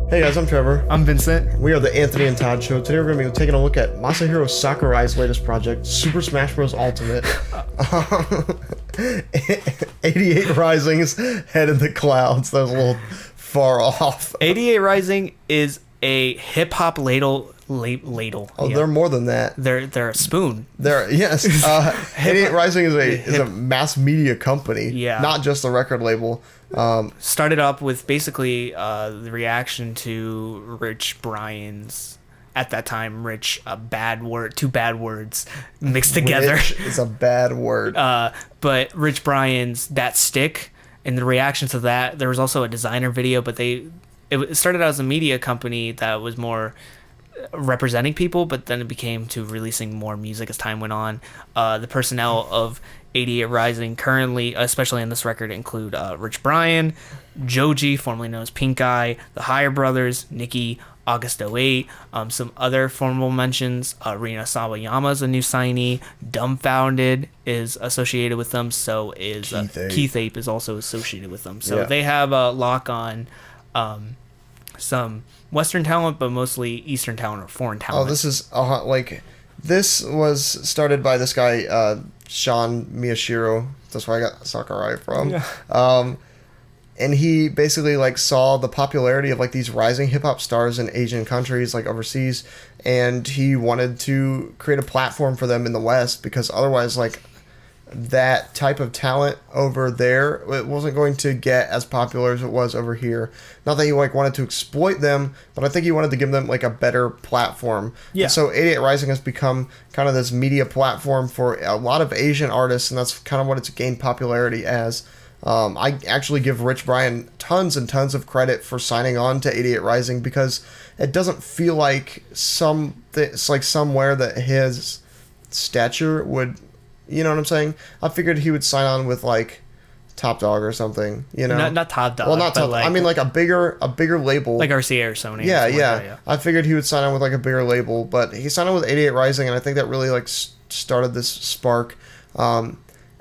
Hey guys, I'm Trevor. I'm Vincent. We are the Anthony and Todd Show. Today we're going to be taking a look at Masahiro Sakurai's latest project, Super Smash Bros. Ultimate. 88Rising's Head in the Clouds. That was a little far off. 88Rising is a hip-hop ladle. Oh, yeah. They're more than that. They're a spoon. Yes. 88Rising is a mass media company. Yeah. Not just a record label. Started up with basically the reaction to Rich Brian's, at that time, two bad words mixed together. Rich is a bad word. But Rich Brian's That Stick, and the reaction to that, there was also a designer video, but it started out as a media company that was more representing people, but then it became to releasing more music as time went on. The personnel of 88Rising currently, especially in this record, include Rich Brian, Joji, formerly known as Pink Eye, the Higher Brothers, NIKI, August 08, some other formal mentions. Rina Sawayama is a new signee. Dumbfounded is associated with them. So is Keith Ape is also associated with them. So they have a lock on some Western talent, but mostly Eastern talent or foreign talent. Oh, this was started by this guy, Sean Miyashiro. That's where I got Sakurai from. Yeah. And he basically saw the popularity of these rising hip hop stars in Asian countries, overseas, and he wanted to create a platform for them in the West, because otherwise that type of talent over there, it wasn't going to get as popular as it was over here. Not that he wanted to exploit them, but I think he wanted to give them a better platform. Yeah. And so 88Rising has become kind of this media platform for a lot of Asian artists, and that's kind of what it's gained popularity as. I actually give Rich Brian tons and tons of credit for signing on to 88Rising, because it doesn't feel like somewhere that his stature would. You know what I'm saying? I figured he would sign on with Top Dog or something. You know, not Top Dog. Well, not Top. I mean, a bigger label, like RCA or Sony. Yeah. I figured he would sign on with a bigger label, but he signed on with 88Rising, and I think that really started this spark.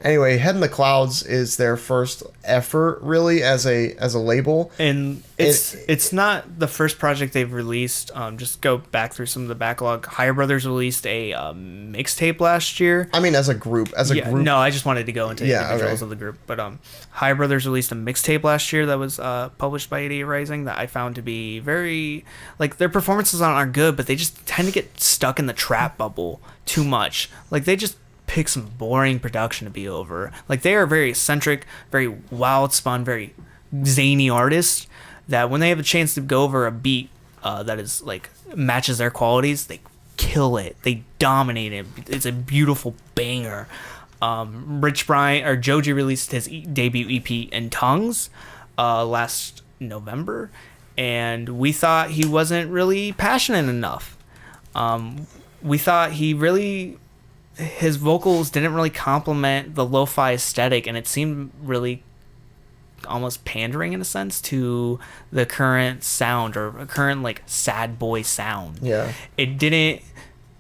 Anyway, Head in the Clouds is their first effort, really, as a label, and it's not the first project they've released. Just go back through some of the backlog. Higher Brothers released a mixtape last year. I mean, as a group. No, I just wanted to go into individuals of the group. But Higher Brothers released a mixtape last year that was published by 88Rising that I found to be very their performances on aren't good, but they just tend to get stuck in the trap bubble too much. They just pick some boring production to be over. They are very eccentric, very wild spun, very zany artists that when they have a chance to go over a beat that is matches their qualities, they kill it. They dominate it. It's a beautiful banger. Rich Brian or Joji released his debut EP in Tongues last November, and we thought he wasn't really passionate enough. We thought his vocals didn't really complement the lo-fi aesthetic, and it seemed really almost pandering in a sense to the current sound, or a current sad boy sound. Yeah. It didn't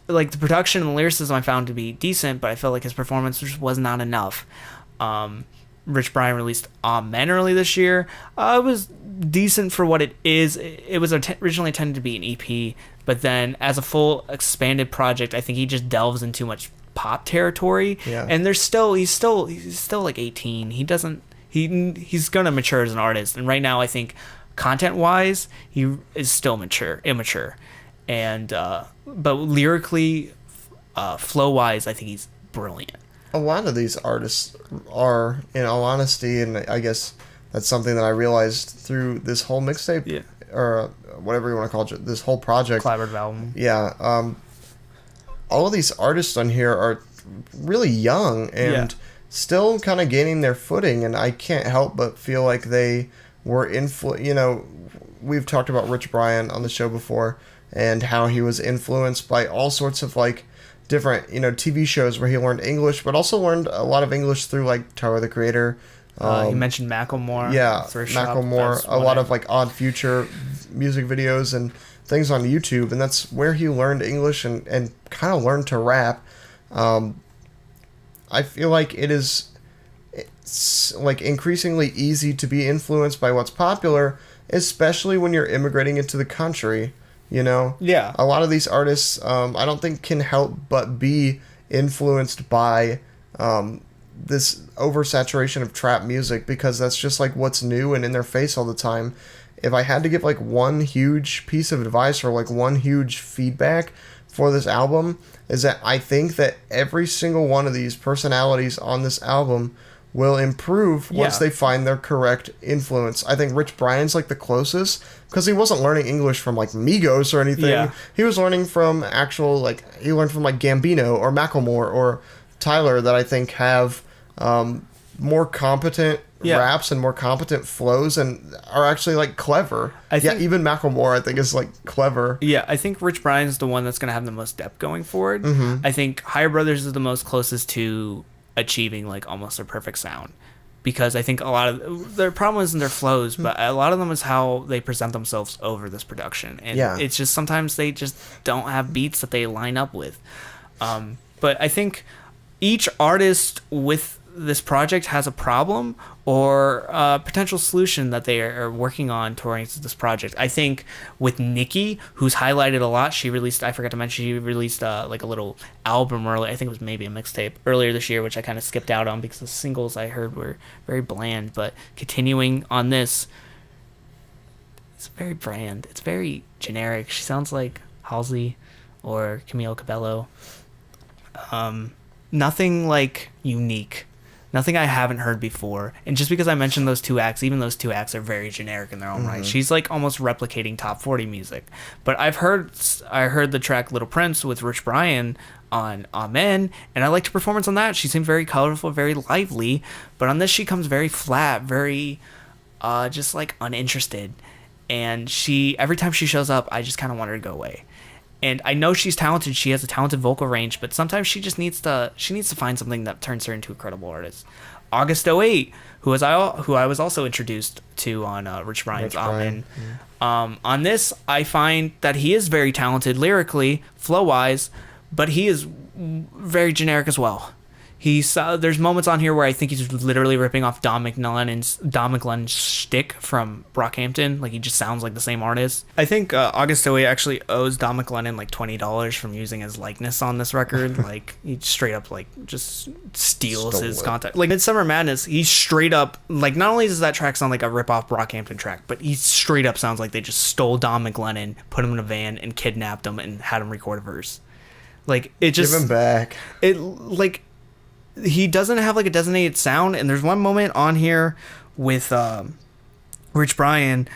the production and the lyricism I found to be decent, but I felt like his performance just was not enough. Rich Brian released Men early this year. It was decent for what it is. It was originally intended to be an EP, but then as a full expanded project, I think he just delves in too much pop territory. Yeah. And he's still 18. He's gonna mature as an artist, and right now I think content wise he is still immature, and but lyrically, flow wise, I think he's brilliant. A lot of these artists are, in all honesty, and I guess that's something that I realized through this whole mixtape, or whatever you want to call it, this whole project, collaborative album. Yeah. All of these artists on here are really young and still kind of gaining their footing, and I can't help but feel like they were we've talked about Rich Brian on the show before, and how he was influenced by all sorts of different TV shows where he learned English, but also learned a lot of English through Tyler the Creator. You mentioned Macklemore. Yeah, Macklemore. A lot of Odd Future music videos and things on YouTube, and that's where he learned English and kind of learned to rap. I feel like it is like increasingly easy to be influenced by what's popular, especially when you're immigrating into the country. You know, a lot of these artists, I don't think can help but be influenced by this oversaturation of trap music, because that's just like what's new and in their face all the time. If I had to give like one huge piece of advice or like one huge feedback for this album, is that I think that every single one of these personalities on this album will improve once they find their correct influence. I think Rich Brian's like the closest, because he wasn't learning English from like Migos or anything. Yeah. He was learning from actual, like, he learned from like Gambino or Macklemore or Tyler, that I think have more competent raps and more competent flows and are actually like clever. I think even Macklemore I think is like clever. Yeah, I think Rich Brian's the one that's going to have the most depth going forward. Mm-hmm. I think Higher Brothers is the most closest to achieving like almost a perfect sound, because I think a lot of their problem isn't their flows, but a lot of them is how they present themselves over this production, and it's just sometimes they just don't have beats that they line up with. But I think each artist with this project has a problem or a potential solution that they are working on towards this project. I think with NIKI, who's highlighted a lot, she released, I forgot to mention, she released like a little album early, I think it was maybe a mixtape earlier this year, which I kind of skipped out on because the singles I heard were very bland. But continuing on this, it's very bland. It's very generic. She sounds like Halsey or Camille Cabello. Nothing like unique. Nothing I haven't heard before. And just because I mentioned those two acts, even those two acts are very generic in their own right. She's like almost replicating top 40 music. But I heard the track Little Prince with Rich Brian on Amen, and I liked her performance on that. She seemed very colorful, very lively. But on this, she comes very flat, very just like uninterested. And every time she shows up, I just kind of want her to go away. And I know she's talented. She has a talented vocal range, but sometimes she just needs to find something that turns her into a credible artist. August 08, who I was also introduced to on Rich Brian's Amen. On this, I find that he is very talented lyrically, flow-wise, but he is very generic as well. There's moments on here where I think he's literally ripping off Don McLennon's shtick from Brockhampton. Like, he just sounds like the same artist. I think August 08 actually owes Don McLennon like $20 from using his likeness on this record. Like, he straight up like just steals his content. Like Midsummer Madness, he straight up, like, not only does that track sound like a rip-off Brockhampton track, but he straight up sounds like they just stole Don McLennon, put him in a van, and kidnapped him and had him record a verse. Like, it just... Give him back. It, like... He doesn't have like a designated sound, and there's one moment on here with Rich Brian,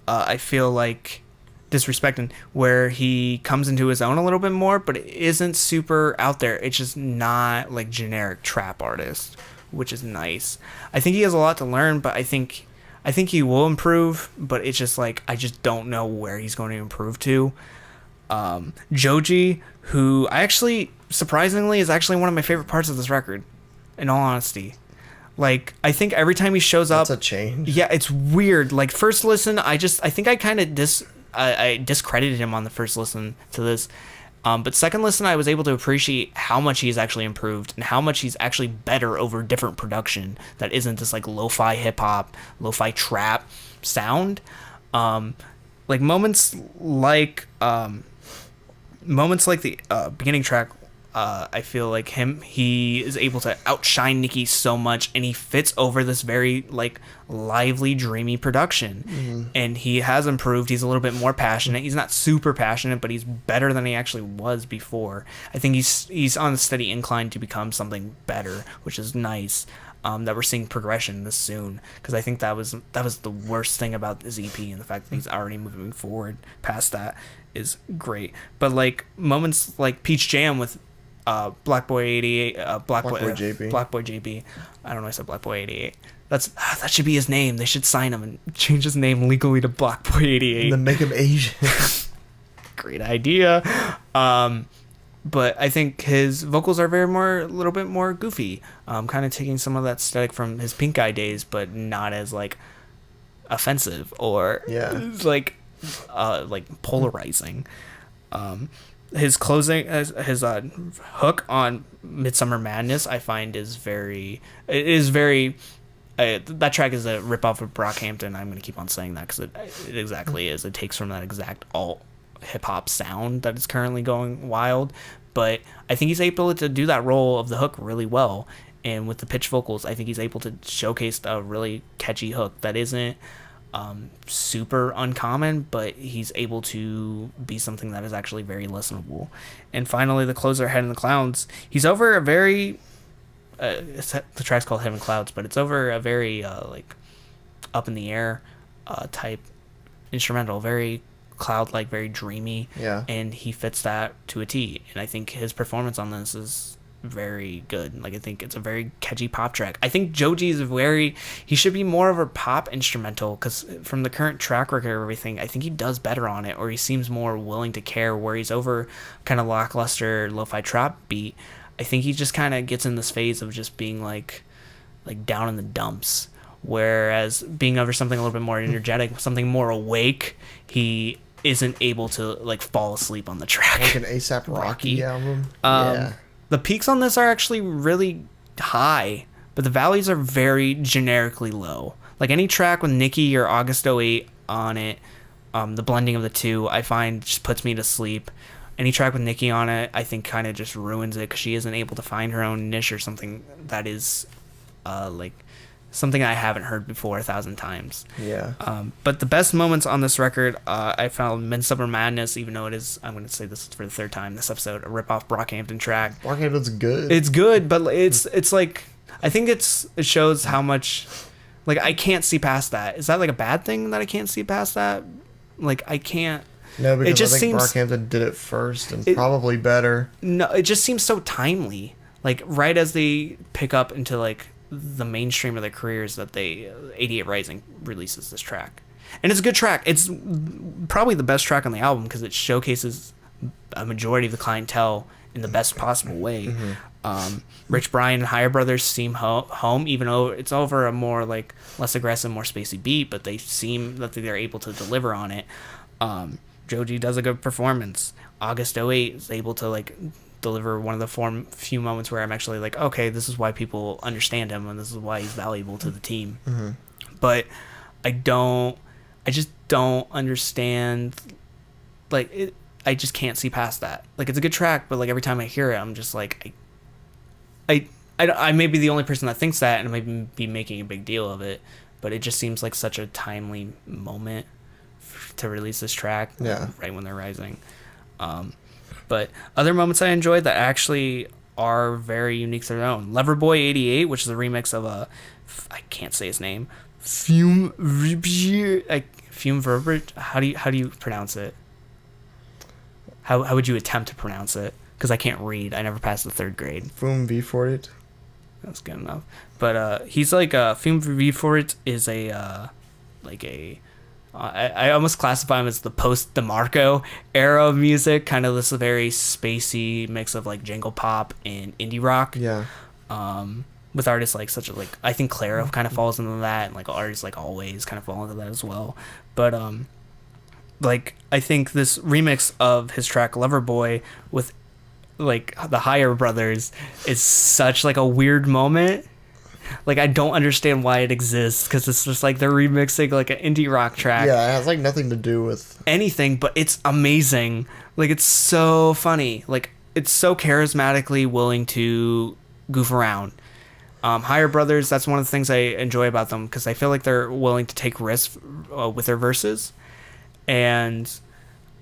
I feel like Disrespectin, where he comes into his own a little bit more, but it isn't super out there. It's just not like generic trap artist, which is nice. I think he has a lot to learn, but I think he will improve, but it's just like I just don't know where he's going to improve to. Joji, who I actually surprisingly is actually one of my favorite parts of this record, in all honesty. Like, I think every time he shows up, that's a change. Yeah, it's weird. Like, first listen, I think I kind of I discredited him on the first listen to this, but second listen, I was able to appreciate how much he's actually improved and how much he's actually better over different production that isn't this like lo-fi hip-hop, lo-fi trap sound. Like moments like the beginning track, I feel like he is able to outshine NIKI so much, and he fits over this very like lively, dreamy production. And he has improved. He's a little bit more passionate. He's not super passionate, but he's better than he actually was before. I think he's on a steady incline to become something better, which is nice. That we're seeing progression this soon, because I think that was the worst thing about this EP, and the fact that he's already moving forward past that is great. But like moments like Peach Jam with Black Boy 88, Black Boy JB. I don't know. I said Black Boy 88. That should be his name. They should sign him and change his name legally to Black Boy 88. And then make him Asian. Great idea. But I think his vocals are a little bit more goofy. Kind of taking some of that aesthetic from his Pink Eye days, but not as like offensive or like polarizing. his closing, his hook on Midsummer Madness, I find is very. It is very. That track is a ripoff of Brockhampton. I'm going to keep on saying that because it exactly is. It takes from that exact alt hip hop sound that is currently going wild. But I think he's able to do that role of the hook really well. And with the pitch vocals, I think he's able to showcase a really catchy hook that isn't super uncommon, but he's able to be something that is actually very listenable. And finally, the closer, Head in the Clouds. He's over a very... the track's called Heaven Clouds, but it's over a very like up in the air type instrumental, very cloud-like, very dreamy. Yeah. And he fits that to a T. And I think his performance on this is very good. Like, I think it's a very catchy pop track. I think Joji is he should be more of a pop instrumental, because from the current track record of everything, I think he does better on it, or he seems more willing to care, where he's over kind of lackluster lo-fi trap beat. I think he just kind of gets in this phase of just being like down in the dumps, whereas being over something a little bit more energetic, something more awake, he isn't able to like fall asleep on the track. Like an A$AP Rocky album. Yeah. The peaks on this are actually really high, but the valleys are very generically low. Like any track with NIKI or August 08 on it, the blending of the two, I find just puts me to sleep. Any track with NIKI on it, I think kind of just ruins it, because she isn't able to find her own niche or something that is like something I haven't heard before 1,000 times. Yeah. But the best moments on this record, I found Midsummer Madness, even though it is, I'm going to say this for the third time this episode, a rip-off Brockhampton track. Brockhampton's good. It's good, but it's like, I think it shows how much, like, I can't see past that. Is that like a bad thing that I can't see past that? Like, I can't. No, because it just I think seems, Brockhampton did it first and probably better. No, it just seems so timely. Like, right as they pick up into, like, the mainstream of their careers, that 88Rising releases this track. And it's a good track. It's probably the best track on the album, because it showcases a majority of the clientele in the best possible way. Mm-hmm. Rich Brian and Higher Brothers seem home, even though it's over a more, like, less aggressive, more spacey beat, but they seem that they're able to deliver on it. Joji does a good performance. August 08 is able to, like, deliver one of the few moments where I'm actually like, okay, this is why people understand him, and this is why he's valuable to the team. Mm-hmm. But I just don't understand, like, I just can't see past that. Like, it's a good track, but, like, every time I hear it, I'm just like, I may be the only person that thinks that, and I might be making a big deal of it, but it just seems like such a timely moment to release this track, right when they're rising. But other moments I enjoyed that actually are very unique to their own. Loverboy 88, which is a remix of I can't say his name. Fume Verbert. How do you pronounce it? How would you attempt to pronounce it? Because I can't read. I never passed the 3rd grade. Fume V40. That's good enough. But he's like Fume V40 is a like a. I almost classify him as the post-DeMarco era of music, kind of this very spacey mix of like jangle pop and indie rock. Yeah. With artists like I think Clara kind of falls into that, and like artists like Always kind of fall into that as well. But like I think this remix of his track Loverboy with like the Higher Brothers is such like a weird moment. Like, I don't understand why it exists, because it's just like they're remixing like an indie rock track. Yeah, it has like nothing to do with anything, but it's amazing. Like, it's so funny. Like, it's so charismatically willing to goof around. Higher Brothers, that's one of the things I enjoy about them, because I feel like they're willing to take risks with their verses. And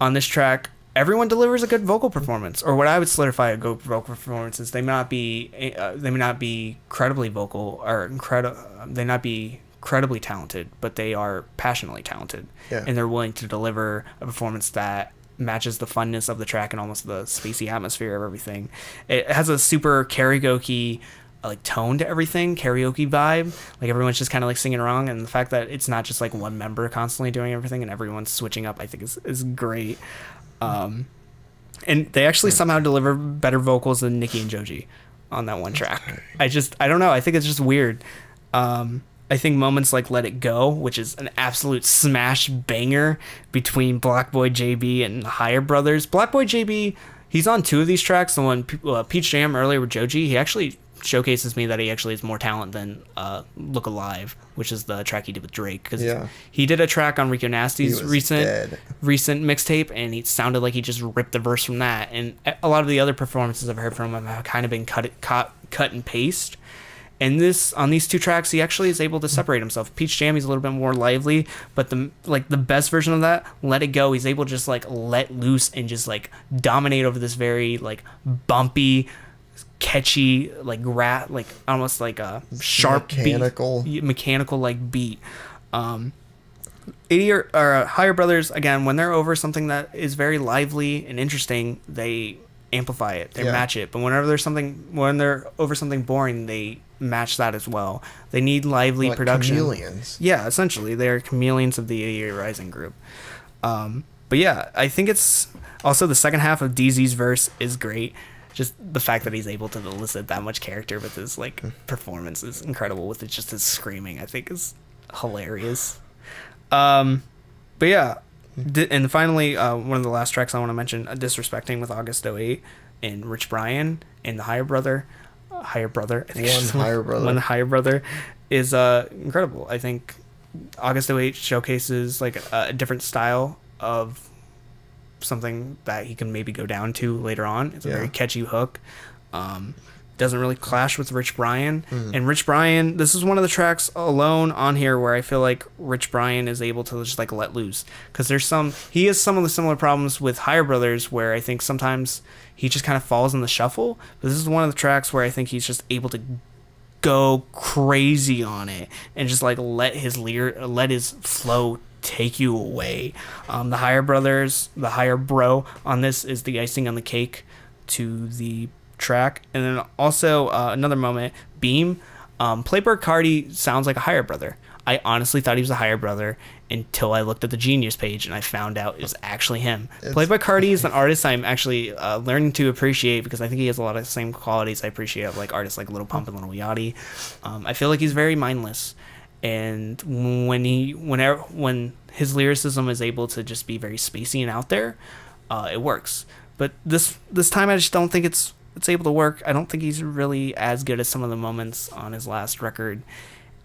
on this track, everyone delivers a good vocal performance, or what I would solidify a good vocal performance is they may not be credibly vocal, or they may not be credibly talented, but they are passionately talented, and they're willing to deliver a performance that matches the funness of the track and almost the spacey atmosphere of everything. It has a super karaoke like tone to everything, karaoke vibe. Like everyone's just kind of like singing along, and the fact that it's not just like one member constantly doing everything and everyone's switching up, I think is great. And they actually somehow deliver better vocals than NIKI and Joji on that one track. I don't know. I think it's just weird. I think moments like Let It Go, which is an absolute smash banger between Black Boy JB and the Higher Brothers. Black Boy JB He's on 2 of these tracks. The one Peach Jam earlier with Joji, he actually showcases me that he actually has more talent than Look Alive, which is the track he did with Drake. Because he did a track on Rico Nasty's recent mixtape, and it sounded like he just ripped the verse from that. And a lot of the other performances I've heard from him have kind of been cut and paste. And on these 2 tracks, he actually is able to separate himself. Peach Jam, he's a little bit more lively, but the best version of that, Let It Go, he's able to just like let loose and just like dominate over this very like bumpy, catchy, like almost like a sharp mechanical like beat. 80 or Higher Brothers, again, when they're over something that is very lively and interesting, they amplify it, they match it. But when they're over something boring, they match that as well. They need lively production. Chameleons. Yeah, essentially, they're chameleons of the 88Rising group. But yeah, I think it's also the second half of DZ's verse is great. Just the fact that he's able to elicit that much character with his like performance is incredible. With just his screaming, I think is hilarious. But yeah, and finally, one of the last tracks I want to mention, Disrespecting with August 08 and Rich Brian and the Higher Brother. I think One Higher Brother is incredible. I think August 08 showcases like a different style of something that he can maybe go down to later on. It's a very catchy hook. Doesn't really clash with Rich Brian. And Rich Brian, this is one of the tracks alone on here where I feel like Rich Brian is able to just like let loose, because he has some of the similar problems with Higher Brothers where I think sometimes he just kind of falls in the shuffle. But this is one of the tracks where I think he's just able to go crazy on it and just like let his flow take you away. The Higher Brothers, the Higher Bro on this is the icing on the cake to the track. And then also another moment, Beam. Playboi Carti sounds like a Higher Brother. I honestly thought he was a Higher Brother until I looked at the Genius page and I found out it was actually him. Playboi Carti is an artist I'm actually learning to appreciate, because I think he has a lot of the same qualities I appreciate of like artists like Lil Pump and Lil Yachty. I feel like he's very mindless, and when his lyricism is able to just be very spacey and out there, it works. But this time I just don't think it's able to work. I don't think he's really as good as some of the moments on his last record,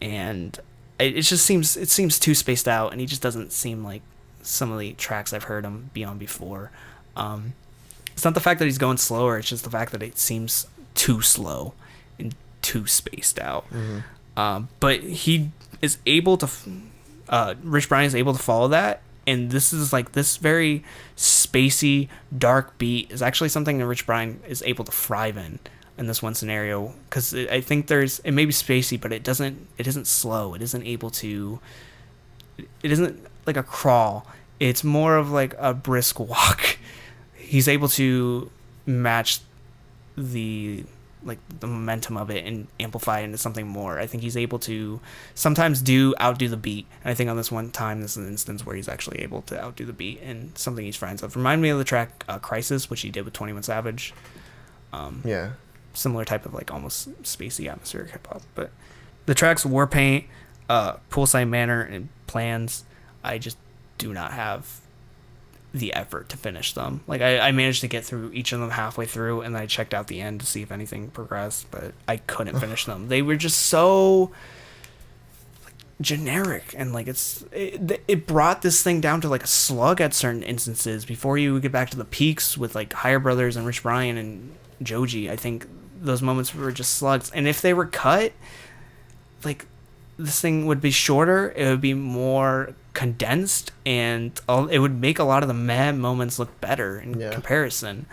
and it seems too spaced out, and he just doesn't seem like some of the tracks I've heard him be on before. It's not the fact that he's going slower, it's just the fact that it seems too slow and too spaced out. But he is able to Rich Brian is able to follow that, and this is like this very spacey dark beat is actually something that Rich Brian is able to thrive in this one scenario, because I think it may be spacey, but it isn't slow. It isn't like a crawl. It's more of like a brisk walk. He's able to match the momentum of it and amplify it into something more. I think he's able to sometimes outdo the beat. And I think on this one time, this is an instance where he's actually able to outdo the beat and something he's friends of. Remind me of the track Crisis, which he did with 21 Savage. Similar type of like almost spacey atmospheric hip hop. But the tracks Warpaint, Poolside Manor, and Plans, I just do not have the effort to finish them. Like I managed to get through each of them halfway through, and then I checked out the end to see if anything progressed, but I couldn't finish them. They were just so like generic, and like it brought this thing down to like a slug at certain instances before you would get back to the peaks with like Higher Brothers and Rich Brian and Joji. I think those moments were just slugs, and if they were cut, like this thing would be shorter, it would be more condensed, and it would make a lot of the mad moments look better in comparison.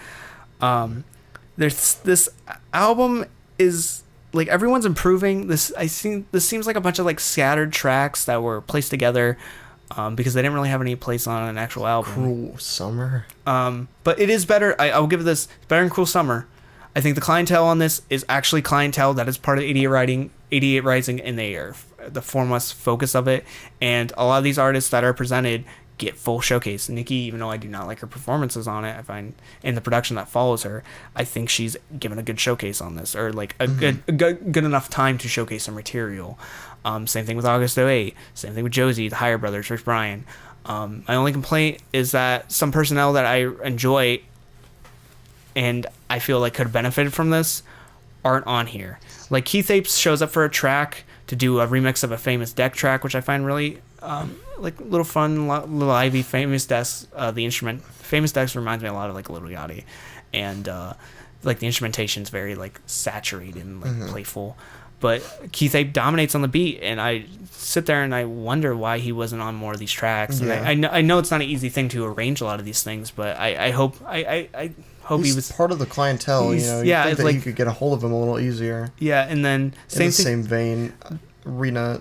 This album is like everyone's improving. This seems like a bunch of like scattered tracks that were placed together because they didn't really have any place on an actual album. Cruel Summer. But it is better. I'll give this better than Cruel Summer. I think the clientele on this is actually clientele that is part of 88 Rising, and they are the foremost focus of it. And a lot of these artists that are presented get full showcase. NIKI, even though I do not like her performances on it, I find in the production that follows her, I think she's given a good showcase on this, or like a good enough time to showcase her material. Same thing with August 08. Same thing with Joji, the Higher Brothers, Rich Brian. My only complaint is that some personnel that I enjoy and I feel like could have benefited from this aren't on here. Like Keith Apes shows up for a track to do a remix of a famous deck track, which I find really like little fun, little Ivy. Famous Decks, the instrument Famous Decks reminds me a lot of like Little Yachty, and like the instrumentation's very like saturated and like playful. But Keith Ape dominates on the beat, and I sit there and I wonder why he wasn't on more of these tracks. Yeah. And I know it's not an easy thing to arrange a lot of these things, but I hope he's he was part of the clientele. You know, yeah, think that like, you could get a hold of him a little easier. Yeah, and then same vein, Rena.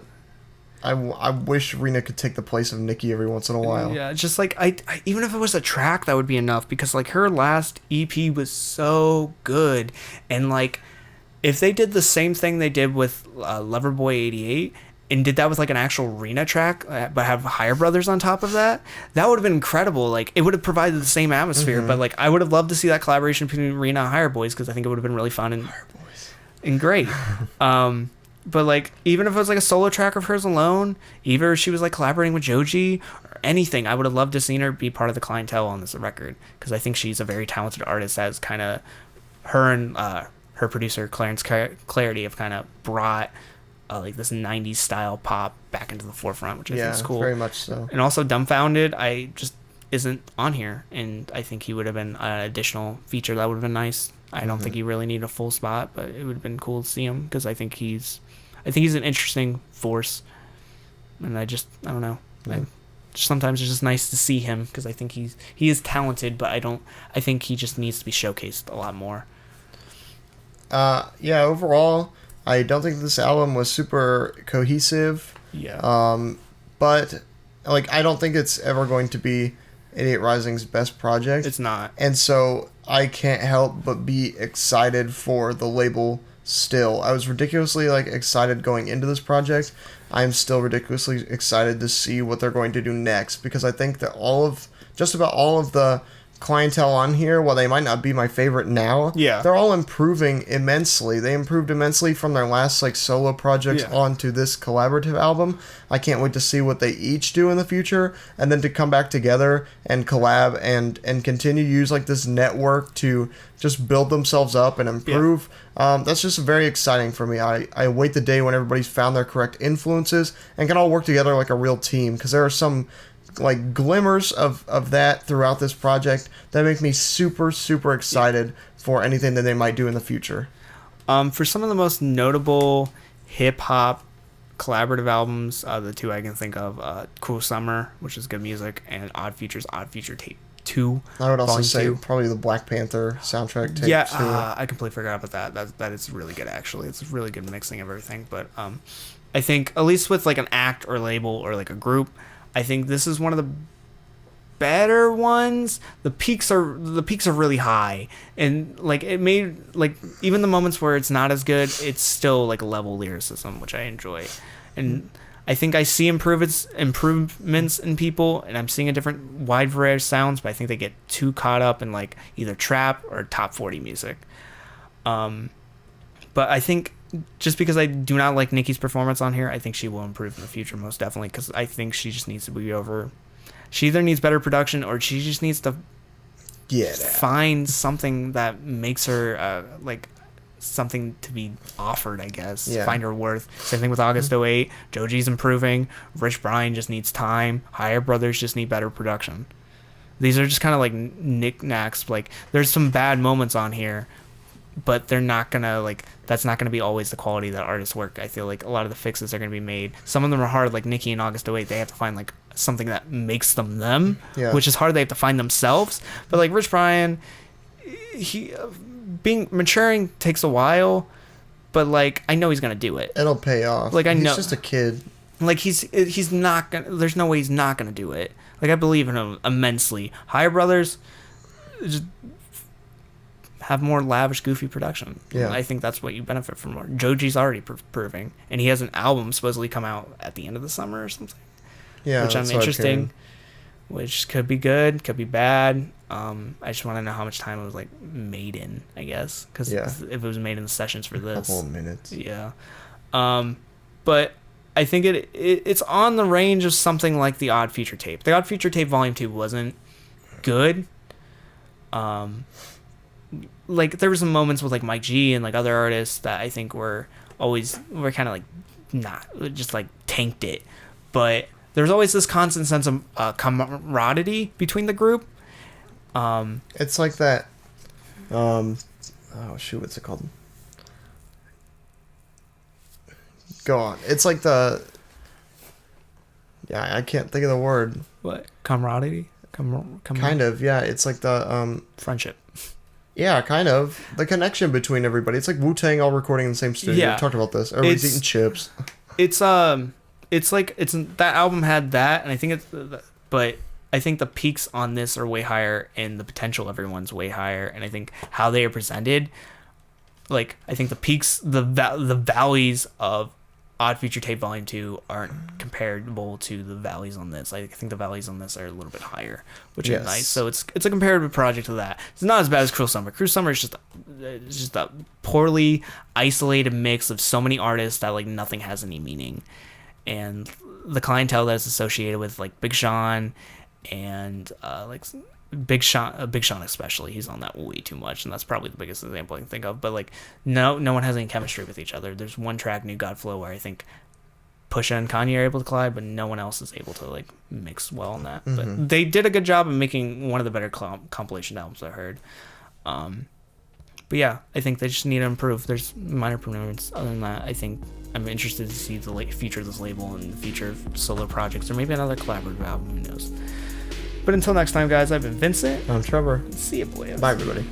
I wish Rena could take the place of NIKI every once in a while. Yeah, just like I even if it was a track, that would be enough, because like her last EP was so good, and like if they did the same thing they did with Loverboy 88 and did that with like an actual Rena track, but have Higher Brothers on top of that, that would have been incredible. Like it would have provided the same atmosphere, but like I would have loved to see that collaboration between Rena and Higher Boys, because I think it would have been really fun and great. But like even if it was like a solo track of hers alone, even if she was like collaborating with Joji or anything, I would have loved to seen her be part of the clientele on this record, because I think she's a very talented artist. As kind of her and her producer Clarence Clarity have kind of brought like this 90s style pop back into the forefront, which I think is cool. Very much so. And also Dumbfounded, I just isn't on here, and I think he would have been an additional feature that would have been nice. I don't think he really needed a full spot, but it would have been cool to see him, because I think he's an interesting force, and I don't know. Sometimes it's just nice to see him, because I think he is talented, but I think he just needs to be showcased a lot more. Overall, I don't think this album was super cohesive. Yeah. But like I don't think it's ever going to be 88Rising's best project. It's not. And so I can't help but be excited for the label still. I was ridiculously like excited going into this project. I'm still ridiculously excited to see what they're going to do next, because I think that just about all of the clientele on here, while they might not be my favorite now, they're all improving immensely. They improved immensely from their last like solo projects onto this collaborative album. I can't wait to see what they each do in the future, and then to come back together and collab and continue to use like this network to just build themselves up and improve. That's just very exciting for me. I await the day when everybody's found their correct influences and can all work together like a real team, because there are some like glimmers of that throughout this project that make me super excited for anything that they might do in the future. For some of the most notable hip-hop collaborative albums, the two I can think of, Cool Summer, which is good music, and Odd Future's Odd Future Tape 2. I would also say probably the Black Panther soundtrack tape. I completely forgot about that. That is really good, actually. It's a really good mixing of everything. But I think at least with like an act or label or like a group, I think this is one of the better ones. The peaks are really high, and like it made like even the moments where it's not as good, it's still like a level lyricism, which I enjoy. And I think I see improvements in people, and I'm seeing a different wide variety of sounds, but I think they get too caught up in like either trap or top 40 music. But I think just because I do not like NIKI's performance on here, I think she will improve in the future, most definitely, because I think she just needs to be over. She either needs better production, or she just needs to find something that makes her like something to be offered, I guess. Find her worth. Same thing with August 08. Joji's improving. Rich Brian just needs time. Higher Brothers just need better production. These are just kind of like knickknacks. Like there's some bad moments on here, but they're not gonna like. That's not gonna be always the quality that artists work. I feel like a lot of the fixes are gonna be made. Some of them are hard, like NIKI and August 08. They have to find like something that makes them, which is hard. They have to find themselves. But like Rich Brian, maturing takes a while, but like I know he's gonna do it. It'll pay off. Like I know he's just a kid. Like he's not gonna. There's no way he's not gonna do it. Like I believe in him immensely. Higher Brothers, just have more lavish, goofy production. I think that's what you benefit from more. Joji's already proving, and he has an album supposedly come out at the end of the summer or something. Which I'm interesting. Which could be good, could be bad. I just want to know how much time it was like made in, I guess, because if it was made in the sessions for this, a couple of minutes. But I think it's on the range of something like the Odd Future Tape. The Odd Future Tape Volume 2 wasn't good. like there were some moments with like Mike G and like other artists that I think were kind of like not just like tanked it, but there's always this constant sense of camaraderie between the group. It's like that. Oh shoot, what's it called? Go on. It's like the. Yeah, I can't think of the word. What? Camaraderie? Kind of, yeah. It's like the friendship. Yeah, kind of. The connection between everybody. It's like Wu-Tang all recording in the same studio. Yeah. We talked about this. Everybody's eating chips. It's that album had that, and I think but I think the peaks on this are way higher, and the potential of everyone's way higher, and I think how they are presented, like I think the peaks, the valleys of Odd Future Tape Volume 2 aren't comparable to the valleys on this. I think the valleys on this are a little bit higher, which is nice. So it's a comparative project to that. It's not as bad as Cruel Summer. Cruel Summer is just a poorly isolated mix of so many artists that like nothing has any meaning, and the clientele that's associated with like Big Sean and like Big Sean especially, he's on that way too much, and that's probably the biggest example I can think of. But like no one has any chemistry with each other. There's one track, New God Flow, where I think Pusha and Kanye are able to collide, but no one else is able to like mix well on that. But they did a good job of making one of the better compilation albums I heard. But yeah, I think they just need to improve. There's minor improvements. Other than that, I think I'm interested to see the future of this label and the future of solo projects, or maybe another collaborative album, who knows. But until next time, guys, I've been Vincent. I'm Trevor. See you, boys. Bye, everybody.